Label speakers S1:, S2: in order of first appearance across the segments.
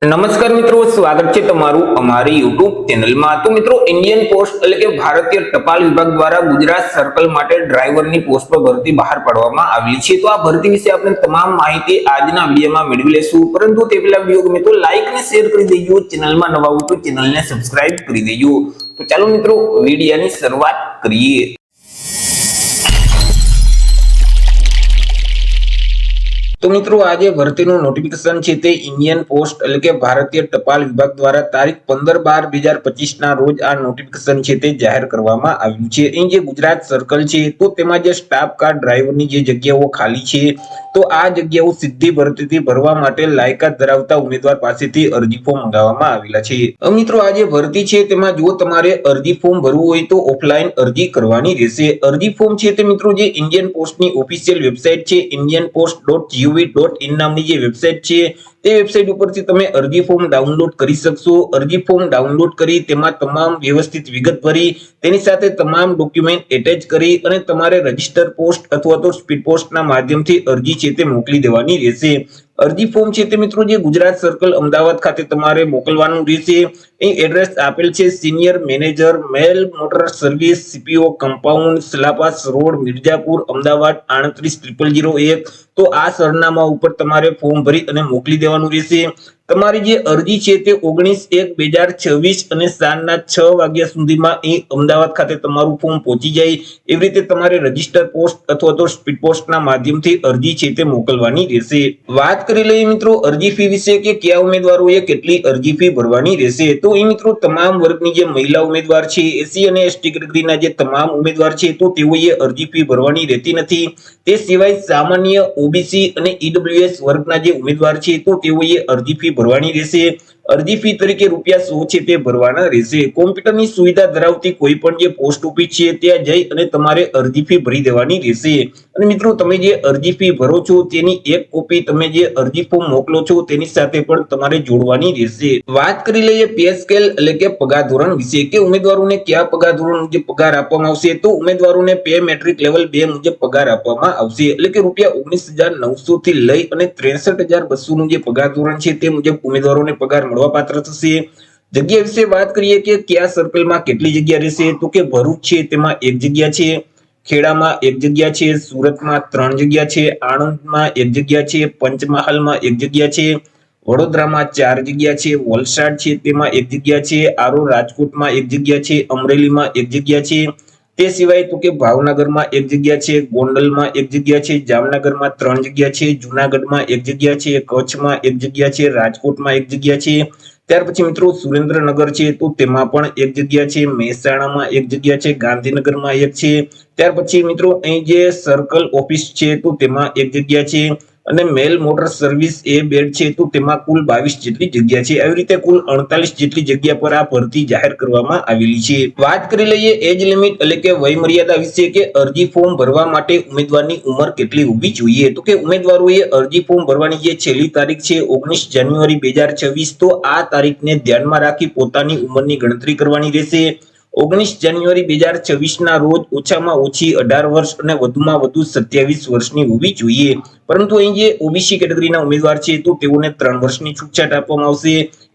S1: નમસ્કાર મિત્રો, સ્વાગત છે તમારું અમારી યુટ્યુબ ચેનલમાં। તો મિત્રો, ઇન્ડિયન પોસ્ટ એટલે કે ભારતીય ટપાલ વિભાગ દ્વારા ગુજરાત સર્કલ માટે ડ્રાઈવરની પોસ્ટ પર ભરતી બહાર પાડવામાં આવી છે। તો આ ભરતી વિશે આપણે તમામ માહિતી આજના વિડીયોમાં મેળવી લેશું, પરંતુ તે પહેલા વિડીયો ગમે તો લાઈક અને શેર કરી દેજો, ચેનલમાં નવા હો તો ચેનલને સબસ્ક્રાઇબ કરી દેજો। તો ચાલો મિત્રો, વિડીયોની શરૂઆત કરીએ। તો મિત્રો, આજે ભરતીનું નોટિફિકેશન છે તે ઇન્ડિયન પોસ્ટ એટલે કે ભારતીય ટપાલ વિભાગ દ્વારા તારીખ 15/12/2025 ના રોજ આ નોટિફિકેશન છે તે જાહેર કરવામાં આવ્યું છે। અહીં જે ગુજરાત સર્કલ છે તો તેમાં જે સ્ટાફ કાર ડ્રાઈવરની જે જગ્યાઓ ખાલી છે તો આ જગ્યાઓ સીધી ભરતીથી ભરવા માટે લાયકાત ધરાવતા ઉમેદવાર પાસેથી અરજી ફોર્મ મંગાવવામાં આવેલા છે। મિત્રો, આ જે ભરતી છે તેમાં જો તમારે અરજી ફોર્મ ભરવું હોય તો ઓફલાઈન અરજી કરવાની રહેશે। અરજી ફોર્મ છે તે મિત્રો જે ઇન્ડિયન પોસ્ટની ઓફિશિયલ વેબસાઇટ છે indianpost.gov.in નામની જે વેબસાઇટ છે તે વેબસાઇટ ઉપરથી તમે અરજી ફોર્મ ડાઉનલોડ કરી શકશો। અરજી ફોર્મ ડાઉનલોડ કરી તેમાં તમામ વ્યવસ્થિત વિગત ભરી તેની સાથે તમામ ડોક્યુમેન્ટ એટેચ કરી અને તમારે રજિસ્ટર પોસ્ટ અથવા તો સ્પીડ પોસ્ટના માધ્યમથી અરજી છે તે મોકલી દેવાની રહેશે। અરજી ફોર્મ છે તે મિત્રો જે ગુજરાત સર્કલ અમદાવાદ ખાતે તમારે મોકલવાનું રહેશે। અહીં એડ્રેસ આપેલ છે senior manager mail motor service CPO compound Salapas road Mirzapur Ahmedabad 380001। તો આ સરનામા ઉપર તમારે ફોર્મ ભરી અને મોકલી દેવાનું રહેશે। તમારી જે અરજી છે તે 19/1/2026 અને સાંજના 6 વાગ્યા સુધીમાં અહીં અમદાવાદ ખાતે તમારું ફોર્મ પહોંચી જાય એવી રીતે તમારે રજિસ્ટર પોસ્ટ અથવા તો સ્પીડ પોસ્ટના માધ્યમથી અરજી છે તે મોકલવાની રહેશે। વાત કરી લઈએ મિત્રો અરજી ફી વિશે કે કયા ઉમેદવારોએ કેટલી અરજી ફી ભરવાની રહેશે। તો અહીં મિત્રો તમામ વર્ગની જે મહિલા ઉમેદવાર છે, એસસી અને એસટી કેટેગરીના જે તમામ ઉમેદવાર છે તો તેઓએ અરજી ફી ભરવાની રહેતી નથી। તે સિવાય સામાન્ય ઓબીસી અને ઈડબ્લ્યુએસ વર્ગના જે ઉમેદવાર છે તો તેઓએ અરજી ફી ભરવાની રહેશે। અરજી ફી તરીકે ₹100 છે તે ભરવાના રહેશે। કોમ્પ્યુટરની સુવિધા ધરાવતી કોઈ પણ જે પોસ્ટ ઓફિસ છે ત્યાં જઈ અને તમારે અરજી ફી ભરી દેવાની રહેશે। અને મિત્રો, તમે જે અરજી ફી ભરો છો તેની એક કોપી તમે જે અરજી ફોર્મ મોકલો છો તેની સાથે પણ તમારે જોડવાની રહેશે। વાત કરી લઈએ પે સ્કેલ એટલે કે પગાર ધોરણ વિશે કે ઉમેદવારોને કયા પગાર ધોરણ મુજબ પગાર આપવામાં આવશે। તો ઉમેદવારોને પે મેટ્રિક લેવલ 2 મુજબ પગાર આપવામાં આવશે, એટલે કે ₹19,900 થી લઈ અને 63,200 નું જે પગાર ધોરણ છે તે મુજબ ઉમેદવારોને પગાર મળવાપાત્ર થશે। જગ્યા વિશે વાત કરીએ કે કયા સર્કલમાં કેટલી જગ્યા રહેશે તો કે ભરૂચ છે તેમાં 1 જગ્યા છે, ખેડામાં 1 જગ્યા છે, સુરતમાં 3 જગ્યા છે, આણંદમાં 1 જગ્યા છે, પંચમહાલમાં 1 જગ્યા છે, વડોદરામાં 4 જગ્યા છે, વલસાડ છે તેમાં 1 જગ્યા છે, આરો રાજકોટમાં 1 જગ્યા છે, અમરેલીમાં 1 જગ્યા છે। તે સિવાય તો કે ભાવનગરમાં 1 જગ્યા છે, ગોંડલમાં 1 જગ્યા છે, જામનગરમાં 3 જગ્યા છે, જૂનાગઢમાં 1 જગ્યા છે, કચ્છમાં 1 જગ્યા છે, રાજકોટમાં 1 જગ્યા છે। ત્યાર પછી મિત્રો સુરેન્દ્રનગર છે તો તેમાં પણ 1 જગ્યા છે, મહેસાણામાં 1 જગ્યા છે, ગાંધીનગરમાં 1 છે। ત્યાર પછી મિત્રો અહીં જે સર્કલ ઓફિસ છે તો તેમાં 1 જગ્યા છે અને મેલ મોટર સર્વિસ એ બેડ છે તો તેમાં કુલ 22 જેટલી જગ્યા છે। આવી રીતે કુલ 48 જેટલી જગ્યા પર આ ભરતી જાહેર કરવામાં આવેલી છે। વાત કરી લઈએ એજ લિમિટ એટલે કે વય મર્યાદા વિશે કે અરજી ફોર્મ ભરવા માટે ઉમેદવારની ઉંમર કેટલી હોવી જોઈએ। તો કે ઉમેદવારોએ અરજી ફોર્મ ભરવાની જે છેલ્લી તારીખ છે 19 જાન્યુઆરી 2026, તો આ તારીખને ધ્યાનમાં રાખી પોતાની ઉંમરની ગણતરી કરવાની રહેશે। 19 જાન્યુઆરી 2026 ના રોજ ઓછામાં ઓછી 18 વર્ષ અને વધુમાં વધુ 27 વર્ષની હોવી જોઈએ। પરંતુ અહીં જે ઓબીસી કેટેગરીના ઉમેદવાર છે તો તેઓને 3 વર્ષની છૂટછાટ આપવામાં આવશે।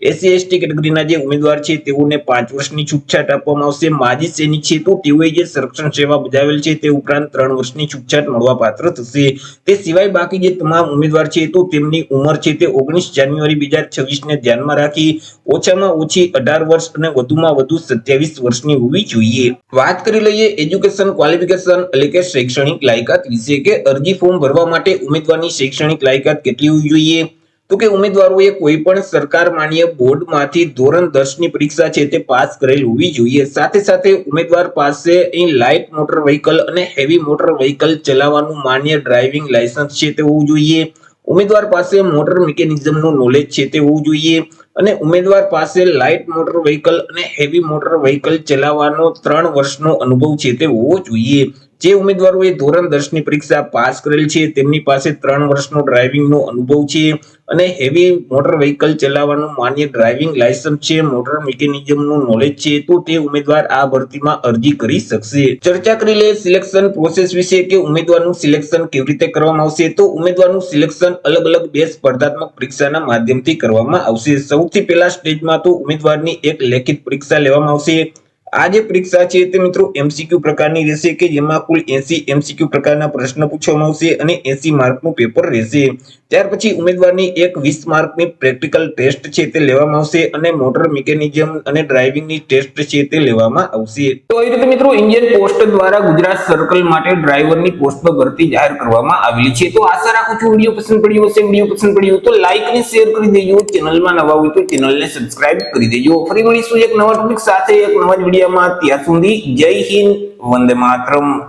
S1: એસસી એસટી કેટેગરીના જે ઉમેદવાર છે તેઓને 5 વર્ષની છૂટછાટ આપવામાં આવશે। માજી સૈનિક છે તો તેઓએ જે સંરક્ષણ સેવા બજાવેલ છે તે ઉપરાંત 3 વર્ષની છૂટછાટ મળવાપાત્ર થશે। તે સિવાય બાકી જે તમામ ઉમેદવાર છે તો તેમની ઉંમર છે તે 19 જાન્યુઆરી 2026 ને ધ્યાનમાં રાખી ઓછામાં ઓછી 18 વર્ષ અને વધુમાં વધુ 27 વર્ષની હોવી જોઈએ। વાત કરી લઈએ એજ્યુકેશન ક્વોલિફિકેશન એટલે કે શૈક્ષણિક લાયકાત વિશે કે અરજી ફોર્મ ભરવા માટે ઉમેદવારની શૈક્ષણિક લાયકાત કેટલી હોવી જોઈએ। તો કે ઉમેદવારોએ કોઈ પણ સરકાર માન્ય બોર્ડમાંથી ધોરણ 10 ની પરીક્ષા છે તે પાસ કરેલ હોવી જોઈએ। સાથે સાથે ઉમેદવાર પાસે અહીં લાઇટ મોટર વ્હીકલ અને હેવી મોટર વ્હીકલ ચલાવવાનું માન્ય ડ્રાઇવિંગ લાયસન્સ છે તે હોવું જોઈએ। ઉમેદવાર પાસે મોટર મિકેનિઝમનું નોલેજ છે તે હોવું જોઈએ અને ઉમેદવાર પાસે લાઇટ મોટર વ્હીકલ અને હેવી મોટર વ્હીકલ ચલાવવાનો 3 વર્ષનો અનુભવ છે તે હોવો જોઈએ। જે ઉમેદવારોએ ધોરણ 10 ની પરીક્ષા પાસ કરેલ છે તેમની પાસે 3 વર્ષનો ડ્રાઇવિંગનો અનુભવ છે અને હેવી મોટર વ્હીકલ ચલાવવાનું માન્ય ડ્રાઇવિંગ લાયસન્સ છે, મોટર મિકેનિઝમનું નોલેજ છે, તો તે ઉમેદવાર આ ભરતીમાં અરજી કરી શકશે. ચર્ચા કરી લે સિલેક્શન પ્રોસેસ વિશે કે ઉમેદવારનું સિલેક્શન કેવી રીતે કરવામાં આવશે. તો ઉમેદવારનું સિલેક્શન અલગ-અલગ 2 સ્પર્ધાત્મક પરીક્ષાના માધ્યમથી કરવામાં આવશે. સૌથી પહેલા સ્ટેજમાં તો ઉમેદવારની એક લેખિત પરીક્ષા લેવામાં આવશે. આ જે પરીક્ષા છે તે મિત્રો એમસીક્યુ પ્રકારની રહેશે કે જેમાં કુલ 80 એમસીક્યુ પ્રકારના પ્રશ્ન પૂછવામાં આવશે અને 80 માર્કનું પેપર રહેશે. ત્યાર પછી ઉમેદવારની એક 20 માર્કની પ્રેક્ટિકલ ટેસ્ટ છે તે લેવામાં આવશે અને મોટર મિકેનિઝમ અને ડ્રાઇવિંગની ટેસ્ટ છે તે લેવામાં આવશે. તો આવી રીતે મિત્રો ઇન્ડિયન પોસ્ટ દ્વારા ગુજરાત સર્કલ માટે ડ્રાઈવરની પોસ્ટ પર ભરતી જાહેર કરવામાં આવેલી છે. તો આશા રાખું છું વિડીયો પસંદ પડ્યો હશે. વિડીયો પસંદ પડ્યો તો લાઈક અને શેર કરી દેજો. ચેનલમાં નવા હોય તો ચેનલને સબસ્ક્રાઇબ કરી દેજો. ફરી મળીશું એક નવા ટોપિક સાથે એક નવા જ વિડીયોમાં. ત્યાં સુધી જય હિન્દ, વંદે માતરમ.